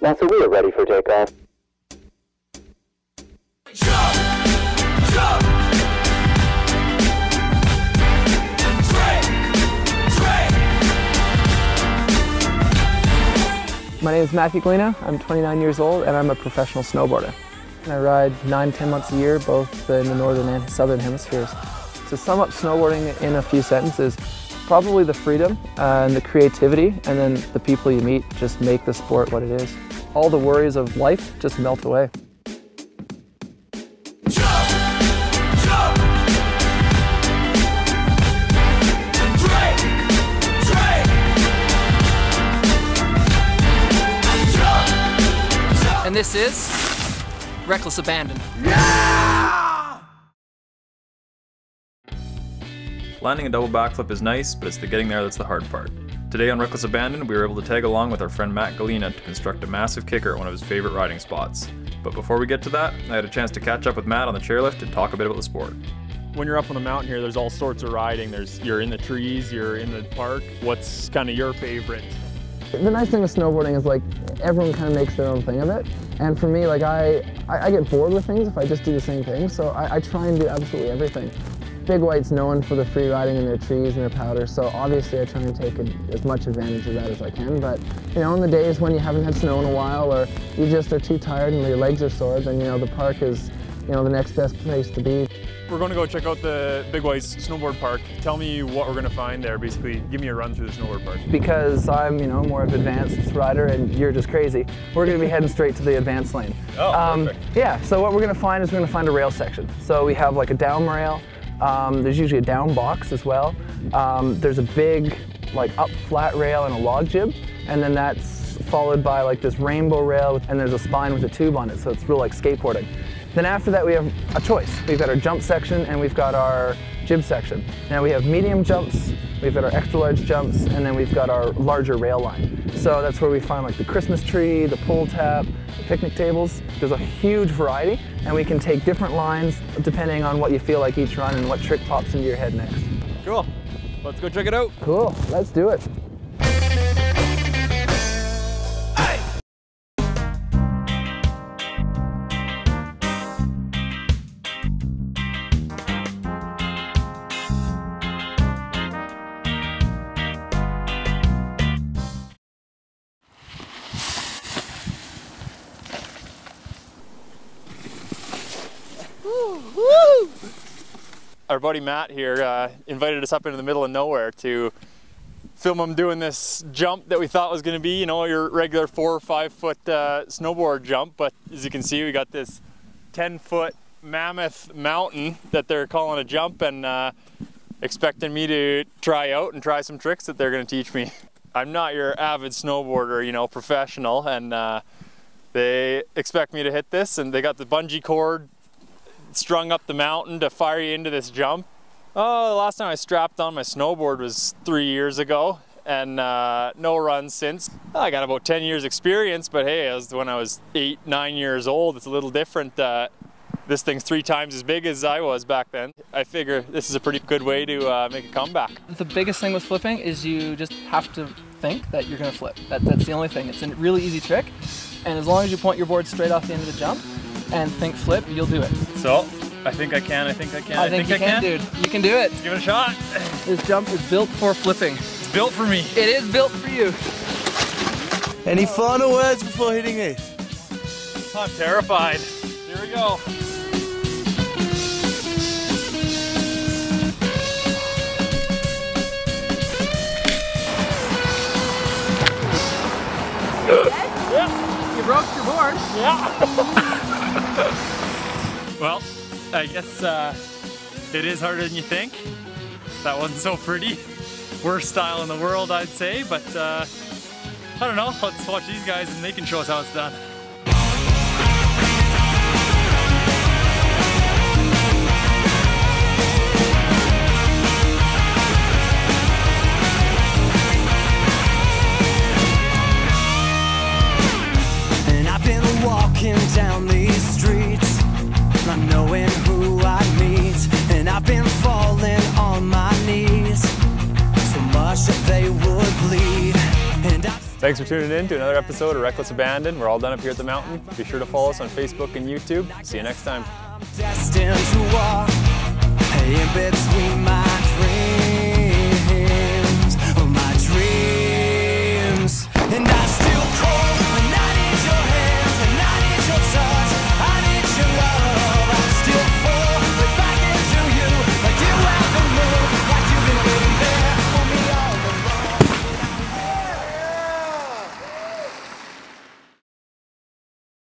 NASA, we are ready for takeoff. Jump! Jump! My name is Mat Galina. I'm 29 years old and I'm a professional snowboarder. I ride 9-10 months a year, both in the northern and southern hemispheres. To sum up snowboarding in a few sentences, probably the freedom and the creativity, and then the people you meet just make the sport what it is. All the worries of life just melt away. Jump! Jump! Drake! Drake! Jump! Jump! And this is reckless abandon. Yeah! Landing a double backflip is nice, but it's the getting there that's the hard part. Today on Reckless Abandon, we were able to tag along with our friend Mat Galina to construct a massive kicker at one of his favorite riding spots. But before we get to that, I had a chance to catch up with Mat on the chairlift and talk a bit about the sport. When you're up on the mountain here, there's all sorts of riding. You're in the trees, you're in the park. What's kind of your favorite? The nice thing with snowboarding is like everyone kind of makes their own thing of it. And for me, like I get bored with things if I just do the same thing. So I try and do absolutely everything. Big White's known for the free riding in their trees and their powder, so obviously I try and take as much advantage of that as I can. But you know, in the days when you haven't had snow in a while, or you just are too tired and your legs are sore, then you know the park is the next best place to be. We're going to go check out the Big White's snowboard park. Tell me what we're going to find there. Basically, give me a run through the snowboard park. Because I'm more of an advanced rider and you're just crazy, we're going to be heading straight to the advanced lane. Oh, perfect. Yeah. So what we're going to find is we're going to find a rail section. So we have like a down rail. There's usually a down box as well. There's a big up flat rail and a log jib, and then that's followed by like this rainbow rail, and there's a spine with a tube on it, so it's real like skateboarding. Then after that we have a choice. We've got our jump section and we've got our jib section. Now we have medium jumps, we've got our extra large jumps, and then we've got our larger rail line. So that's where we find like the Christmas tree, the pull tap, the picnic tables. There's a huge variety, and we can take different lines depending on what you feel like each run and what trick pops into your head next. Cool. Let's go check it out. Cool, let's do it. Our buddy Matt here invited us up into the middle of nowhere to film him doing this jump that we thought was going to be, your regular 4 or 5 foot snowboard jump. But as you can see, we got this 10-foot mammoth mountain that they're calling a jump, and expecting me to try out and try some tricks that they're going to teach me. I'm not your avid snowboarder, professional, and they expect me to hit this, and they got the bungee cord strung up the mountain to fire you into this jump. Oh, the last time I strapped on my snowboard was 3 years ago, and no run since. I got about 10 years experience, but hey, it was when I was 8-9 years old. It's a little different. This thing's 3 times as big as I was back then. I figure this is a pretty good way to make a comeback. The biggest thing with flipping is you just have to think that you're going to flip. That's the only thing. It's a really easy trick, and as long as you point your board straight off the end of the jump and think flip, you'll do it. So, I think I can, I think I can, I think you can, dude. You can do it. Let's give it a shot. This jump is built for flipping. It's built for me. It is built for you. Any final words before hitting this? I'm terrified. Here we go. Yeah. You broke your board. Yeah. Well, I guess it is harder than you think. That wasn't so pretty. Worst style in the world, I'd say, but I don't know. Let's watch these guys and they can show us how it's done. And I've been walking down these streets, not knowing who I meet, and I've been falling on my knees so much that they would bleed. And Thanks for tuning in to another episode of Reckless Abandon. We're all done up here at the mountain. Be sure to follow us on Facebook and YouTube. See you next time. Destined to walk in between my